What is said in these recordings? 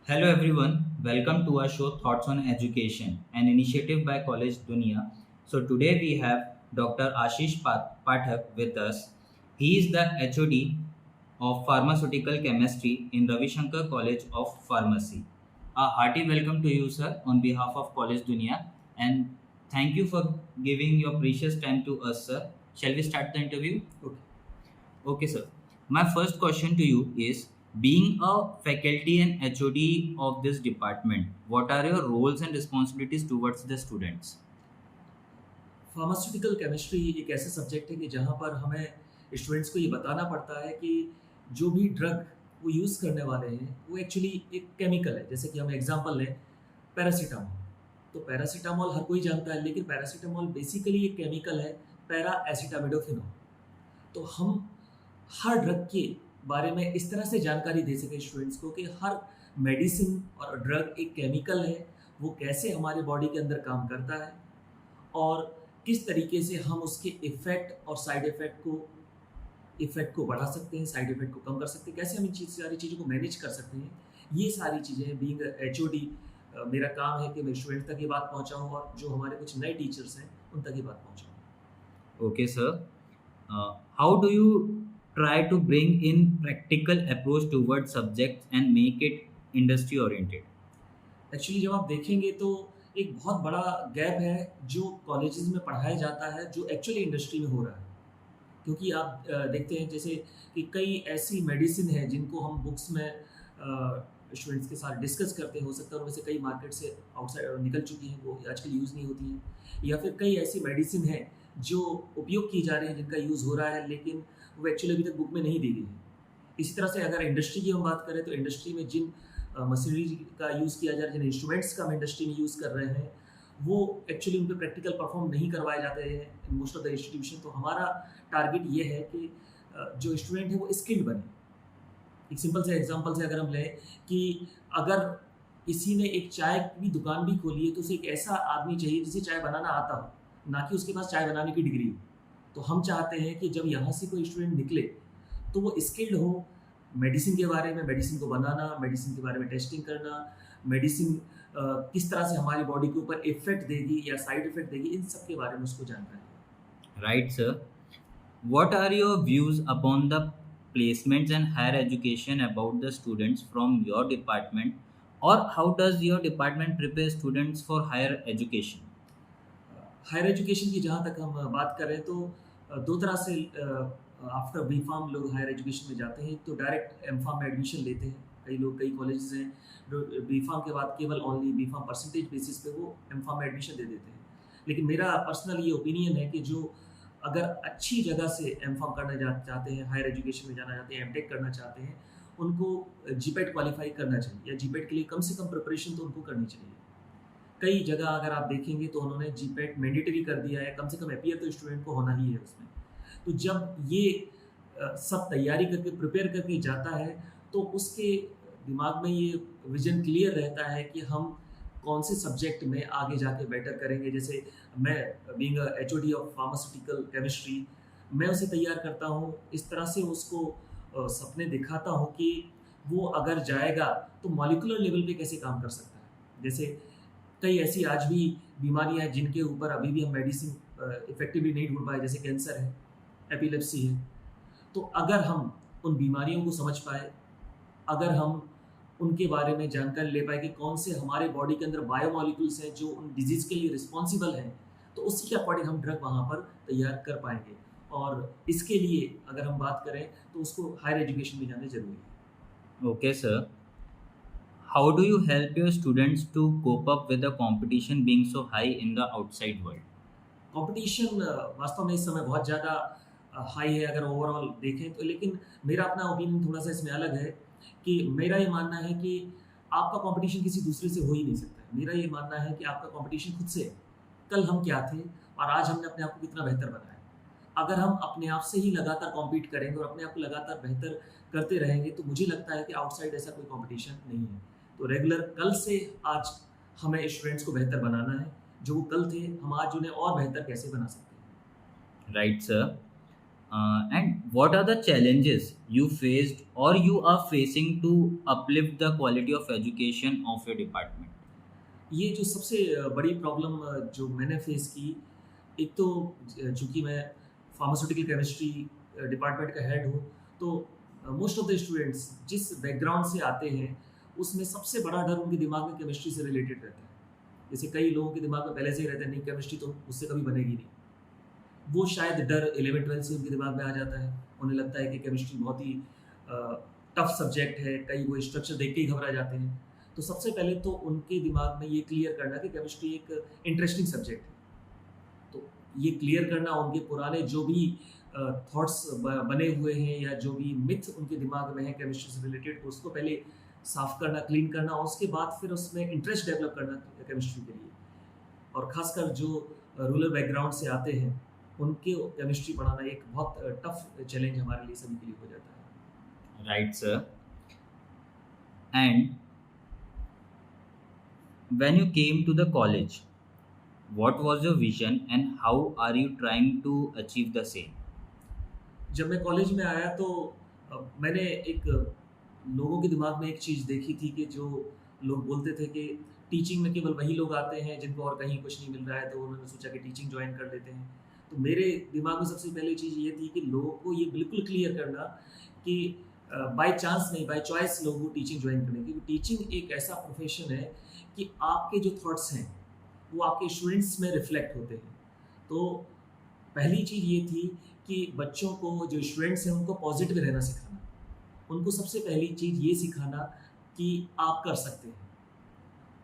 Hello everyone, welcome to our show Thoughts on Education, an initiative by College Dunia. So today we have Dr. Ashish Pathak with us. He is the HOD of Pharmaceutical Chemistry in Ravi Shankar College of Pharmacy. A hearty welcome to you, sir, on behalf of College Dunia, and thank you for giving your precious time to us, sir. Shall we start the interview? Okay, sir. My first question to you is, being a faculty and HOD of this department, what are your roles and responsibilities towards the students? Pharmaceutical chemistry एक ऐसा subject है कि जहाँ पर हमें students को ये बताना पड़ता है कि जो भी ड्रग वो यूज़ करने वाले हैं वो एक्चुअली एक केमिकल है। जैसे कि हम एग्जांपल लें पैरासीटामोल, तो पैरासीटामोल हर कोई जानता है, लेकिन पैरासीटामोल बेसिकली एक केमिकल है, पैरा एसिटामिडोफेनॉल। तो हम हर ड्रग के बारे में इस तरह से जानकारी दे सकें स्टूडेंट्स को कि हर मेडिसिन और ड्रग एक केमिकल है, वो कैसे हमारे बॉडी के अंदर काम करता है और किस तरीके से हम उसके इफ़ेक्ट और साइड इफ़ेक्ट को बढ़ा सकते हैं, साइड इफ़ेक्ट को कम कर सकते हैं, कैसे हम इन सारी चीज़ों को मैनेज कर सकते हैं। ये सारी चीज़ें बीइंग एचओडी मेरा काम है कि मैं स्टूडेंट तक ये बात पहुँचाऊँ और जो हमारे कुछ नए टीचर्स हैं उन तक ये बात पहुँचाऊँ। Okay, sir. How do you try to bring in practical approach towards subjects and make it industry oriented? Actually जब आप देखेंगे तो एक बहुत बड़ा गैप है जो कॉलेजेस में पढ़ाया जाता है जो एक्चुअली इंडस्ट्री में हो रहा है। क्योंकि आप देखते हैं जैसे कि कई ऐसी मेडिसिन है जिनको हम बुक्स में स्टूडेंट्स के साथ डिस्कस करते हैं, हो सकता है उनमें से कई मार्केट से आउटसाइड निकल चुकी हैं, वो आजकल यूज़ नहीं होती हैं, या फिर कई ऐसी मेडिसिन है जो उपयोग की जा रही है जिनका यूज़ हो रहा है लेकिन वो एक्चुअली अभी तक बुक में नहीं दी गई है। इसी तरह से अगर इंडस्ट्री की हम बात करें तो इंडस्ट्री में जिन मशीनरी का यूज़ किया जा रहा है, जिन इंस्ट्रूमेंट्स का हम इंडस्ट्री में यूज़ कर रहे हैं, वो एक्चुअली उन पे प्रैक्टिकल परफॉर्म नहीं करवाए जाते हैं in most of the institution. तो हमारा टारगेट ये है कि जो स्टूडेंट है वो स्किल्ड बने। एक सिंपल से एग्जांपल से अगर हम लें कि अगर किसी ने एक चाय की दुकान भी खोली है तो उसे एक ऐसा आदमी चाहिए जिसे चाय बनाना आता हो, ना कि उसके पास चाय बनाने की डिग्री हो। तो हम चाहते हैं कि जब यहाँ से कोई स्टूडेंट निकले तो वो स्किल्ड हो मेडिसिन के बारे में, मेडिसिन को बनाना, मेडिसिन के बारे में टेस्टिंग करना, मेडिसिन किस तरह से हमारी बॉडी के ऊपर इफ़ेक्ट देगी या साइड इफ़ेक्ट देगी, इन सब के बारे में उसको जानकारी हो। Right, sir. What are your views upon the placements and higher education about the students from your department, or how does your department prepare students for higher education? Higher education की जहाँ तक हम बात करें तो दो तरह से आफ्टर बी फार्म लोग हायर एजुकेशन में जाते हैं। तो डायरेक्ट एम फार्म में एडमिशन लेते हैं। कई लोग, कई कॉलेजेस हैं जो बी फार्म के बाद केवल only B pharm percentage basis पे वो एम फार्म में एडमिशन दे देते हैं। लेकिन मेरा पर्सनल ये ओपिनियन है कि जो अगर अच्छी जगह से एम फार्म करना चाहते हैं, हायर एजुकेशन में जाना चाहते हैं, एम टेक करना चाहते हैं, उनको जीपेट क्वालिफाई करना चाहिए या जीपेट के लिए कम से कम प्रिपरेशन तो उनको करनी चाहिए। कई जगह अगर आप देखेंगे तो उन्होंने जीपेट मैंडेटरी कर दिया है, कम से कम अपीयर तो स्टूडेंट को होना ही है उसमें। तो जब ये सब तैयारी करके प्रिपेयर करके जाता है तो उसके दिमाग में ये विज़न क्लियर रहता है कि हम कौन से सब्जेक्ट में आगे जाके बेटर करेंगे। जैसे मैं being a HOD of pharmaceutical chemistry, मैं उसे तैयार करता हूँ, इस तरह से उसको सपने दिखाता हूँ कि वो अगर जाएगा तो मॉलिक्यूलर लेवल पे कैसे काम कर सकता है। जैसे कई ऐसी आज भी बीमारियाँ हैं जिनके ऊपर अभी भी हम मेडिसिन इफ़ेक्टिवली नहीं ढूँढ पाए, जैसे कैंसर है, एपिलेप्सी है। तो अगर हम उन बीमारियों को समझ पाए, अगर हम उनके बारे में जानकारी ले पाए कि कौन से हमारे बॉडी के अंदर बायोमॉलिक्यूल्स हैं जो उन डिजीज़ के लिए रिस्पॉन्सिबल हैं, तो उसी के अकॉर्डिंग हम ड्रग वहाँ पर तैयार कर पाएँगे। और इसके लिए अगर हम बात करें तो उसको हायर एजुकेशन में जाना ज़रूरी है। Okay, sir. How do you help your students to cope up with the competition being so high in the outside world? Competition वास्तव में इस समय बहुत ज़्यादा हाई है अगर ओवरऑल देखें तो। लेकिन मेरा अपना ओपिनियन थोड़ा-सा इसमें अलग है कि मेरा ये मानना है कि आपका कंपटीशन किसी दूसरे से हो ही नहीं सकता है। मेरा ये मानना है कि आपका कंपटीशन खुद से है। कल हम क्या थे और आज हमने अपने आप को कितना बेहतर बनाया। अगर हम अपने आप से ही लगातार कॉम्पीट करेंगे और अपने आप को लगातार बेहतर करते रहेंगे तो मुझे लगता है कि आउटसाइड ऐसा कोई कॉम्पिटिशन नहीं है। तो रेगुलर कल से आज हमें स्टूडेंट्स को बेहतर बनाना है। जो वो कल थे, हम आज उन्हें और बेहतर कैसे बना सकते हैं। Right, sir. And what are the challenges you faced or you are facing to uplift the quality of education of your department? ये जो सबसे बड़ी प्रॉब्लम जो मैंने फेस की, एक तो चूँकि मैं फार्मास्यूटिकल केमिस्ट्री डिपार्टमेंट का हेड हूँ, तो मोस्ट ऑफ द स्टूडेंट्स जिस बैकग्राउंड से आते हैं, उसमें सबसे बड़ा डर उनके दिमाग में केमिस्ट्री से रिलेटेड रहता है। जैसे कई लोगों के दिमाग में पहले से ही रहता है, नहीं केमिस्ट्री तो उससे कभी बनेगी नहीं। वो शायद डर 11-12 से उनके दिमाग में आ जाता है। उन्हें लगता है कि केमिस्ट्री बहुत ही टफ सब्जेक्ट है, कई वो स्ट्रक्चर देख के ही घबरा जाते हैं। तो सबसे पहले तो उनके दिमाग में ये क्लियर करना कि केमिस्ट्री एक इंटरेस्टिंग सब्जेक्ट है। तो ये क्लियर करना, उनके पुराने जो भी थॉट्स बने हुए हैं या जो भी मिथ उनके दिमाग में है केमिस्ट्री से रिलेटेड, उसको पहले साफ करना, क्लीन करना, और उसके बाद फिर उसमें इंटरेस्ट डेवलप करना केमिस्ट्री के लिए। और खासकर जो रूरल बैकग्राउंड से आते हैं, उनके केमिस्ट्री पढ़ाना एक बहुत टफ चैलेंज हमारे लिए सभी के लिए हो जाता है। Right, sir. And when you came to the college, what was your vision and how are you trying to achieve the same? जब मैं कॉलेज में आया तो मैंने एक लोगों के दिमाग में एक चीज़ देखी थी कि जो लोग बोलते थे कि टीचिंग में केवल वही लोग आते हैं जिनको और कहीं कुछ नहीं मिल रहा है, तो उन्होंने सोचा कि टीचिंग ज्वाइन कर लेते हैं। तो मेरे दिमाग में सबसे पहली चीज़ ये थी कि लोगों को ये बिल्कुल क्लियर करना कि बाय चांस नहीं, बाय चॉइस लोगों को टीचिंग ज्वाइन करने, क्योंकि टीचिंग एक ऐसा प्रोफेशन है कि आपके जो थॉट्स हैं वो आपके स्टूडेंट्स में रिफ्लेक्ट होते हैं। तो पहली चीज़ ये थी कि बच्चों को, जो स्टूडेंट्स हैं, उनको पॉजिटिव रहना सिखाना। उनको सबसे पहली चीज़ ये सिखाना कि आप कर सकते हैं,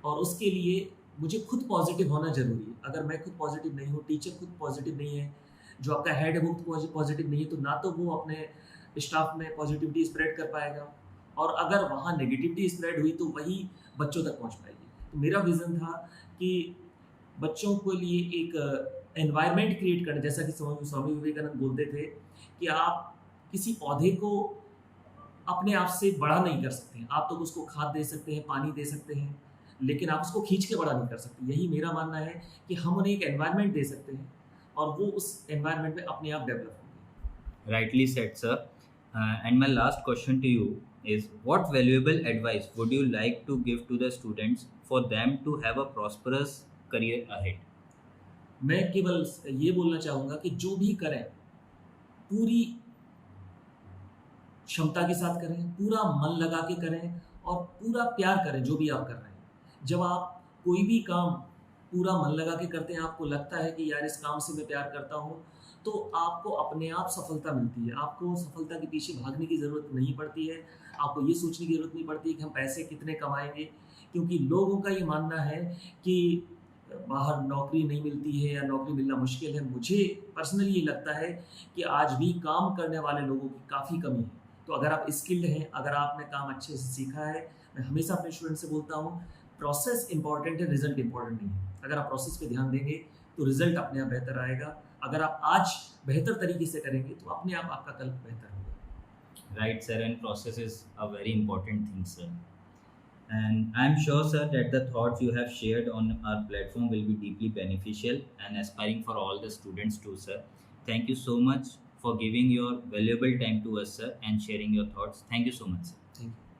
और उसके लिए मुझे खुद पॉजिटिव होना ज़रूरी है। अगर मैं खुद पॉजिटिव नहीं हूँ, टीचर खुद पॉजिटिव नहीं है, जो आपका हेड है वो पॉजिटिव नहीं है, तो ना तो वो अपने स्टाफ में पॉजिटिविटी स्प्रेड कर पाएगा, और अगर वहाँ नेगेटिविटी स्प्रेड हुई तो वही बच्चों तक पहुँच पाएगी। तो मेरा विज़न था कि बच्चों के लिए एक एनवायरनमेंट क्रिएट करना, जैसा कि स्वामी विवेकानंद बोलते थे कि आप किसी पौधे को अपने आप से बड़ा नहीं कर सकते हैं। आप तो उसको खाद दे सकते हैं, पानी दे सकते हैं, लेकिन आप उसको खींच के बड़ा नहीं कर सकते। यही मेरा मानना है कि हम उन्हें एक एनवायरनमेंट दे सकते हैं और वो उस एनवायरनमेंट में अपने आप डेवलप होंगे। Rightly said, sir. And my last question to you is what valuable advice would you like to give to the students for them to have a prosperous career ahead? मैं केवल ये बोलना चाहूँगा कि जो भी करें, पूरी क्षमता के साथ करें, पूरा मन लगा के करें और पूरा प्यार करें जो भी आप कर रहे हैं। जब आप कोई भी काम पूरा मन लगा के करते हैं, आपको लगता है कि यार इस काम से मैं प्यार करता हूँ, तो आपको अपने आप सफलता मिलती है। आपको सफलता के पीछे भागने की ज़रूरत नहीं पड़ती है। आपको ये सोचने की ज़रूरत नहीं पड़ती है कि हम पैसे कितने कमाएँगे, क्योंकि लोगों का ये मानना है कि बाहर नौकरी नहीं मिलती है या नौकरी मिलना मुश्किल है। मुझे पर्सनली ये लगता है कि आज भी काम करने वाले लोगों की काफ़ी कमी है। तो अगर आप स्किल्ड हैं, अगर आपने काम अच्छे से सीखा है, मैं हमेशा अपने स्टूडेंट से बोलता हूँ, प्रोसेस इंपॉर्टेंट है, रिजल्ट इंपॉर्टेंट नहीं है। अगर आप प्रोसेस पे ध्यान देंगे तो रिजल्ट अपने आप बेहतर आएगा। अगर आप आज बेहतर तरीके से करेंगे तो अपने आप आपका कल बेहतर होगा। Right, sir, and process is a very important thing, sir. And I'm sure, sir, that the thoughts you have shared on our platform will be deeply beneficial and aspiring for all the students too, sir. Thank you so much for giving your valuable time to us, sir, and sharing your thoughts. Thank you so much, sir. Thank you.